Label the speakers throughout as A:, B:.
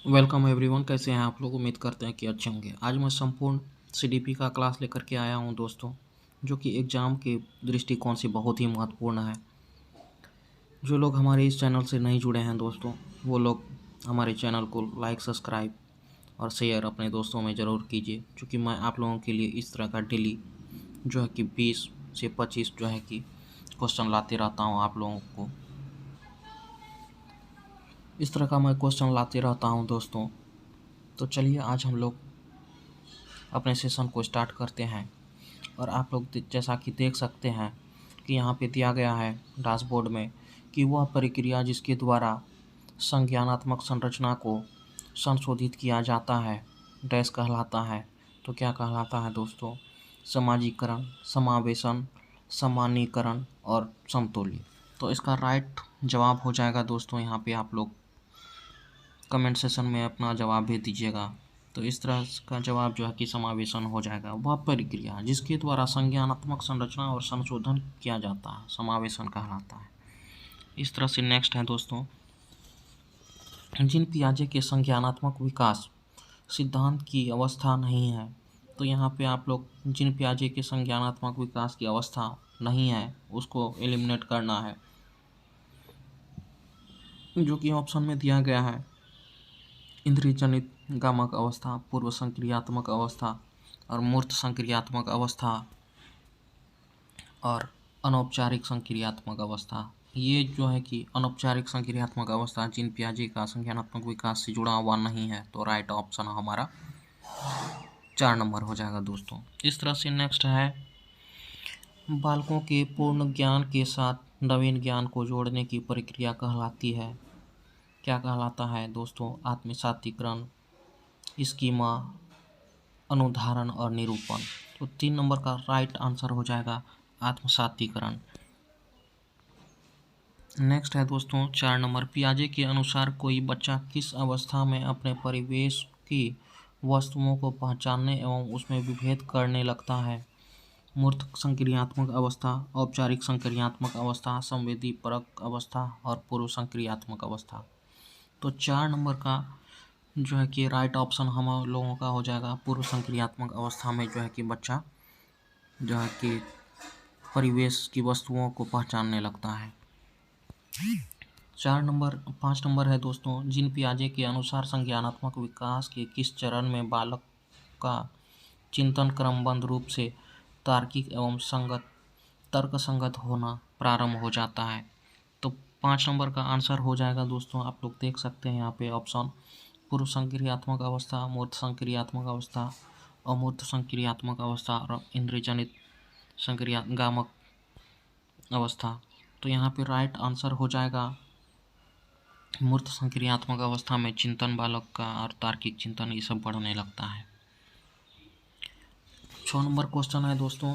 A: Welcome everyone. कैसे हैं आप लोग? उम्मीद करते हैं कि अच्छे होंगे। आज मैं संपूर्ण सीडीपी का क्लास लेकर के आया हूं दोस्तों, जो कि एग्ज़ाम के दृष्टिकोण से बहुत ही महत्वपूर्ण है। जो लोग हमारे इस चैनल से नहीं जुड़े हैं दोस्तों, वो लोग हमारे चैनल को लाइक, सब्सक्राइब और शेयर अपने दोस्तों में ज़रूर कीजिए, क्योंकि मैं आप लोगों के लिए इस तरह का डेली जो है कि 20 से 25 जो है कि क्वेश्चन लाते रहता हूँ आप लोगों को। इस तरह का मैं क्वेश्चन लाते रहता हूँ दोस्तों। तो चलिए आज हम लोग अपने सेशन को स्टार्ट करते हैं। और आप लोग जैसा कि देख सकते हैं कि यहाँ पे दिया गया है डैशबोर्ड में कि वह प्रक्रिया जिसके द्वारा संज्ञानात्मक संरचना को संशोधित किया जाता है डैश कहलाता है। तो क्या कहलाता है दोस्तों? समाजीकरण, समावेशन, सामान्यीकरण और समतुल्य। तो इसका राइट जवाब हो जाएगा दोस्तों। यहाँ पे आप लोग कमेंट सेशन में अपना जवाब भेज दीजिएगा। तो इस तरह का जवाब जो है कि समावेशन हो जाएगा। वह प्रक्रिया जिसके द्वारा संज्ञानात्मक संरचना और संशोधन किया जाता है समावेशन कहलाता है। इस तरह से नेक्स्ट है दोस्तों, जीन पियाजे के संज्ञानात्मक विकास सिद्धांत की अवस्था नहीं है। तो यहाँ पे आप लोग जीन पियाजे के संज्ञानात्मक विकास की अवस्था नहीं है उसको एलिमिनेट करना है, जो कि ऑप्शन में दिया गया है। इंद्रिय जनित गामक अवस्था, पूर्व संक्रियात्मक अवस्था और मूर्त संक्रियात्मक अवस्था और अनौपचारिक संक्रियात्मक अवस्था। ये जो है कि अनौपचारिक संक्रियात्मक अवस्था जीन पियाजे का संज्ञानात्मक विकास से जुड़ा हुआ नहीं है। तो राइट ऑप्शन हमारा 4 नंबर हो जाएगा दोस्तों। इस तरह से नेक्स्ट है, बालकों के पूर्ण ज्ञान के साथ नवीन ज्ञान को जोड़ने की प्रक्रिया कहलाती है। क्या कहलाता है दोस्तों? आत्मसातीकरण, स्कीमा, अनुधारण और निरूपण। तो 3 नंबर का राइट आंसर हो जाएगा आत्मसातीकरण। नेक्स्ट है दोस्तों 4 नंबर, पियाजे के अनुसार कोई बच्चा किस अवस्था में अपने परिवेश की वस्तुओं को पहचानने एवं उसमें विभेद करने लगता है? मूर्त संक्रियात्मक अवस्था, औपचारिक संक्रियात्मक अवस्था, संवेदी परक अवस्था और पूर्व संक्रियात्मक अवस्था। तो 4 नंबर का जो है कि राइट ऑप्शन हम लोगों का हो जाएगा पूर्व संक्रियात्मक अवस्था में जो है कि बच्चा जो है कि परिवेश की वस्तुओं को पहचानने लगता है। 5 नंबर है दोस्तों, जीन पियाजे के अनुसार संज्ञानात्मक विकास के किस चरण में बालक का चिंतन क्रमबद्ध रूप से तार्किक एवं तर्क संगत होना प्रारंभ हो जाता है? तो 5 नंबर का आंसर हो जाएगा दोस्तों। आप लोग देख सकते हैं यहाँ पे ऑप्शन, पूर्व संक्रियात्मक अवस्था, मूर्त संक्रियात्मक अवस्था, अमूर्त संक्रियात्मक अवस्था और इंद्रियजनित गामक अवस्था। तो यहाँ पे राइट आंसर हो जाएगा मूर्त संक्रियात्मक अवस्था में चिंतन बालक का और तार्किक चिंतन ये सब बढ़ने लगता है। 6 नंबर क्वेश्चन है दोस्तों,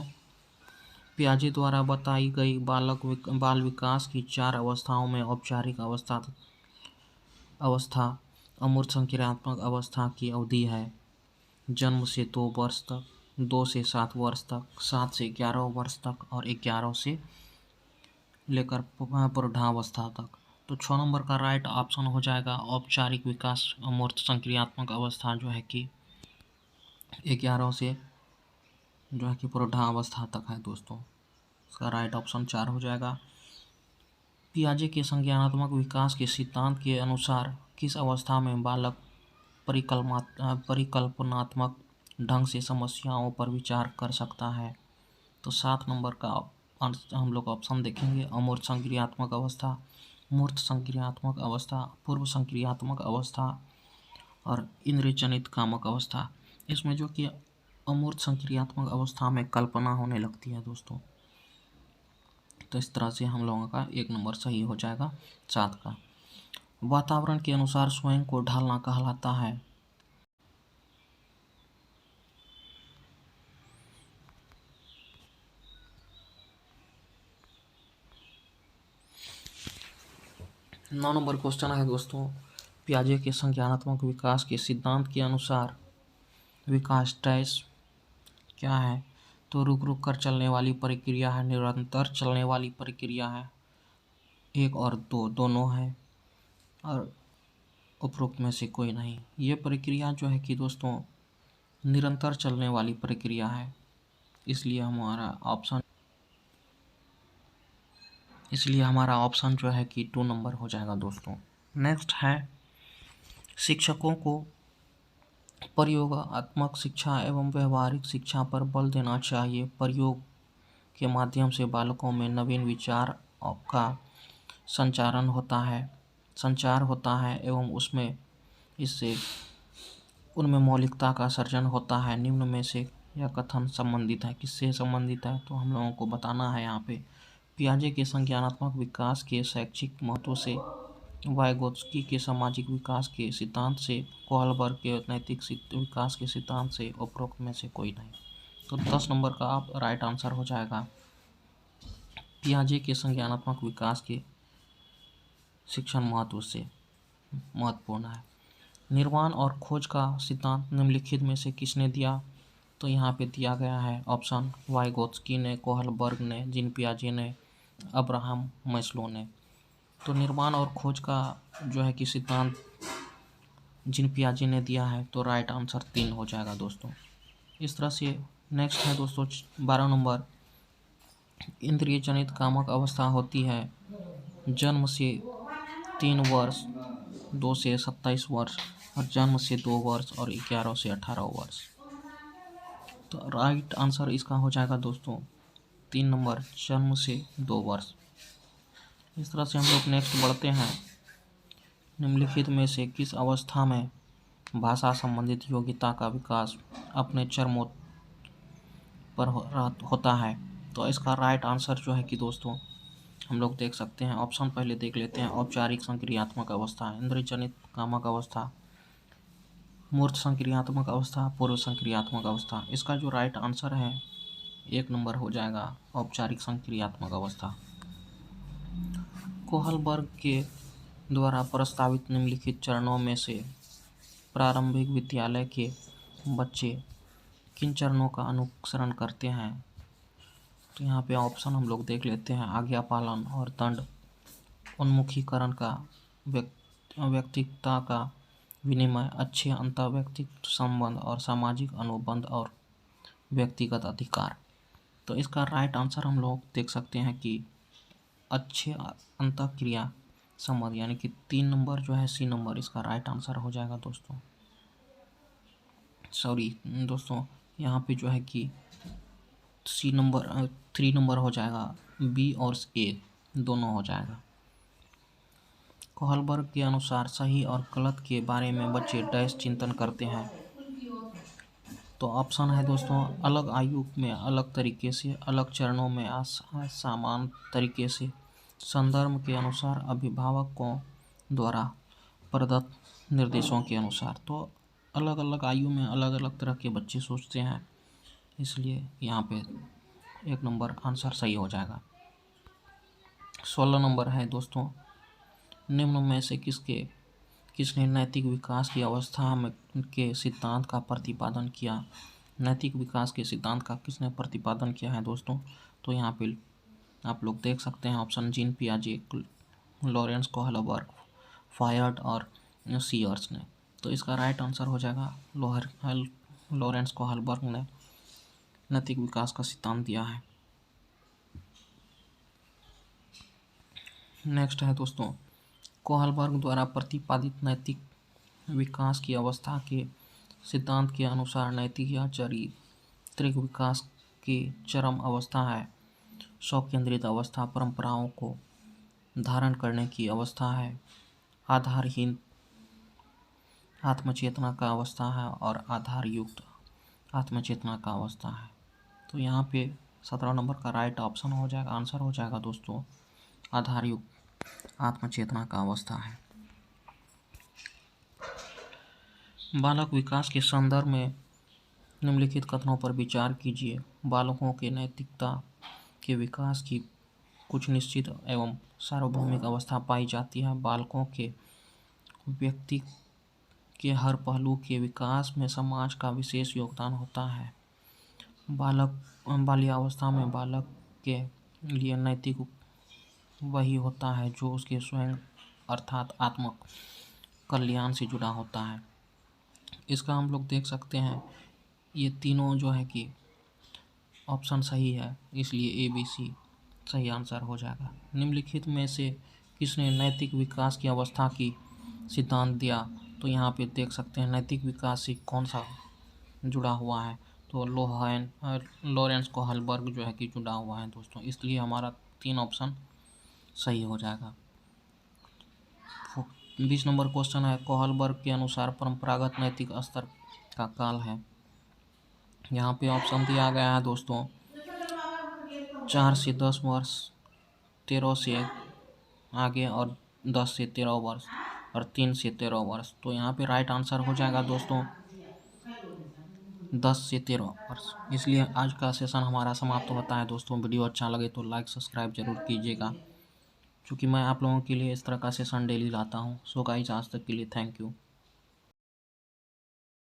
A: पियाजे द्वारा बताई गई बाल विकास की 4 अवस्थाओं में औपचारिक अवस्था अमूर्त संक्रियात्मक अवस्था की अवधि है जन्म से 2 वर्ष तक, 2 से 7 वर्ष तक, 7 से 11 वर्ष तक और 11 से लेकर प्रौढ़ावस्था तक। तो 6 नंबर का राइट ऑप्शन हो जाएगा औपचारिक विकास अमूर्त संक्रियात्मक अवस्था जो है कि 11 से जो है कि प्रौढ़ावस्था तक है दोस्तों। इसका राइट ऑप्शन 4 हो जाएगा। पियाजे के संज्ञानात्मक विकास के सिद्धांत के अनुसार किस अवस्था में बालक परिकल्पनात्मक ढंग से समस्याओं पर विचार कर सकता है? तो 7 नंबर का हम लोग ऑप्शन देखेंगे, अमूर्त संक्रियात्मक अवस्था, मूर्त संक्रियात्मक अवस्था, पूर्व संक्रियात्मक अवस्था और इंद्रियजनित कामक अवस्था। इसमें जो कि अमूर्त संक्रियात्मक अवस्था में कल्पना होने लगती है दोस्तों। तो इस तरह से हम लोगों का 1 नंबर सही हो जाएगा 7 का। वातावरण के अनुसार स्वयं को ढालना कहलाता है? नौ नंबर क्वेश्चन है दोस्तों, पियाजे के संज्ञानात्मक विकास के सिद्धांत के अनुसार विकास डैश क्या है? तो रुक रुक कर चलने वाली प्रक्रिया है, निरंतर चलने वाली प्रक्रिया है, 1 और 2 दोनों है, और उपरोक्त में से कोई नहीं। ये प्रक्रिया जो है कि दोस्तों निरंतर चलने वाली प्रक्रिया है, इसलिए हमारा ऑप्शन जो है कि 2 नंबर हो जाएगा दोस्तों। नेक्स्ट है, शिक्षकों को प्रयोगात्मक शिक्षा एवं व्यवहारिक शिक्षा पर बल देना चाहिए। प्रयोग के माध्यम से बालकों में नवीन विचार का संचार होता है एवं इससे उनमें मौलिकता का सर्जन होता है। निम्न में से यह कथन संबंधित है, किससे संबंधित है तो हम लोगों को बताना है यहाँ पे। पियाजे के संज्ञानात्मक विकास के शैक्षिक महत्व से, वाइगोत्स्की के सामाजिक विकास के सिद्धांत से, कोहलबर्ग के नैतिक विकास के सिद्धांत से, उपरोक्त में से कोई नहीं। तो 10 नंबर का आप राइट आंसर हो जाएगा, पियाजे के संज्ञानात्मक विकास के शिक्षण महत्व से महत्वपूर्ण है। निर्माण और खोज का सिद्धांत निम्नलिखित में से किसने दिया, तो यहाँ पे दिया गया है ऑप्शन वाइगोत्स्की ने, कोहलबर्ग ने, जीन पियाजे ने, अब्राहम मैस्लो ने। तो निर्माण और खोज का जो है कि सिद्धांत जीन पियाजे ने दिया है, तो राइट आंसर 3 हो जाएगा दोस्तों। इस तरह से नेक्स्ट है दोस्तों 12 नंबर, इंद्रिय जनित कामक अवस्था होती है जन्म से 3 वर्ष, 2 से 27 वर्ष और जन्म से 2 वर्ष और 11 से 18 वर्ष। तो राइट आंसर इसका हो जाएगा दोस्तों 3 नंबर, जन्म से 2 वर्ष। इस तरह से हम लोग नेक्स्ट बढ़ते हैं, निम्नलिखित में से किस अवस्था में भाषा संबंधित योग्यता का विकास अपने चरमोत्कर्ष पर होता है। तो इसका राइट आंसर जो है कि दोस्तों हम लोग देख सकते हैं, ऑप्शन पहले देख लेते हैं। औपचारिक संक्रियात्मक अवस्था, इंद्रियजनित कामक अवस्था, मूर्त संक्रियात्मक अवस्था, पूर्व संक्रियात्मक अवस्था। इसका जो राइट आंसर है 1 नंबर हो जाएगा, औपचारिक संक्रियात्मक अवस्था। कोहलबर्ग के द्वारा प्रस्तावित निम्नलिखित चरणों में से प्रारंभिक विद्यालय के बच्चे किन चरणों का अनुसरण करते हैं। तो यहाँ पे ऑप्शन हम लोग देख लेते हैं, आज्ञा पालन और दंड, उन्मुखीकरण का, व्यक्तिगता का विनिमय, अच्छे अंतर्व्यक्तित्व संबंध और सामाजिक अनुबंध और व्यक्तिगत अधिकार। तो इसका राइट आंसर हम लोग देख सकते हैं कि अच्छे अंतःक्रिया संबंध, यानी कि 3 नंबर जो है सी नंबर इसका राइट आंसर हो जाएगा दोस्तों। सॉरी दोस्तों, यहाँ पे जो है कि सी नंबर 3 नंबर हो जाएगा, बी और ए दोनों हो जाएगा। कोहलबर्ग के अनुसार सही और गलत के बारे में बच्चे डैश चिंतन करते हैं। तो ऑप्शन है दोस्तों, अलग आयु में अलग तरीके से, अलग चरणों में समान तरीके से, संदर्भ के अनुसार, अभिभावकों द्वारा प्रदत्त निर्देशों के अनुसार। तो अलग अलग आयु में अलग अलग तरह के बच्चे सोचते हैं, इसलिए यहाँ पे 1 नंबर आंसर सही हो जाएगा। 16 नंबर है दोस्तों, निम्न में से किसने नैतिक विकास की अवस्था में के सिद्धांत का प्रतिपादन किया। नैतिक विकास के सिद्धांत का किसने प्रतिपादन किया है दोस्तों, तो यहाँ पे आप लोग देख सकते हैं ऑप्शन जीन पियाजे, लॉरेंस कोहलबर्ग, फायर्ड और सीयर्स ने। तो इसका राइट आंसर हो जाएगा लॉरेंस कोहलबर्ग ने नैतिक विकास का सिद्धांत दिया है। नेक्स्ट है दोस्तों, कोहलबर्ग द्वारा प्रतिपादित नैतिक विकास की अवस्था के सिद्धांत के अनुसार नैतिक या चारित्रिक विकास की चरम अवस्था है स्वकेंद्रित अवस्था, परंपराओं को धारण करने की अवस्था है, आधारहीन आत्मचेतना का अवस्था है और आधार युक्त आत्मचेतना का अवस्था है। तो यहाँ पे 17 नंबर का राइट ऑप्शन हो जाएगा, आंसर हो जाएगा दोस्तों, आधार युक्त आत्मचेतना का अवस्था है। बालक विकास के संदर्भ में निम्नलिखित कथनों पर विचार कीजिए। बालकों के नैतिकता के विकास की कुछ निश्चित एवं सार्वभौमिक अवस्था पाई जाती है। बालकों के व्यक्ति के हर पहलू के विकास में समाज का विशेष योगदान होता है। बाल्यावस्था में बालक के लिए नैतिक वही होता है जो उसके स्वयं अर्थात आत्मक कल्याण से जुड़ा होता है। इसका हम लोग देख सकते हैं, ये तीनों जो है कि ऑप्शन सही है, इसलिए ABC सही आंसर हो जाएगा। निम्नलिखित में से किसने नैतिक विकास की अवस्था की सिद्धांत दिया? तो यहाँ पे देख सकते हैं नैतिक विकास से कौन सा जुड़ा हुआ है, तो लॉरेंस कोहलबर्ग जो है कि जुड़ा हुआ है दोस्तों, इसलिए हमारा 3 ऑप्शन सही हो जाएगा। 20 नंबर क्वेश्चन है, कोहलबर्ग के अनुसार परंपरागत नैतिक स्तर का काल है। यहाँ पे ऑप्शन दिया गया है दोस्तों 4 से 10 वर्ष, 13 से आगे और 10 से 13 वर्ष और 3 से 13 वर्ष। तो यहाँ पे राइट आंसर हो जाएगा दोस्तों 10 से 13 वर्ष। इसलिए आज का सेशन हमारा समाप्त होता है दोस्तों। वीडियो अच्छा लगे तो लाइक सब्सक्राइब जरूर कीजिएगा, क्योंकि मैं आप लोगों के लिए इस तरह का सेशन डेली लाता हूँ। सो गाइस, आज तक के लिए थैंक यू।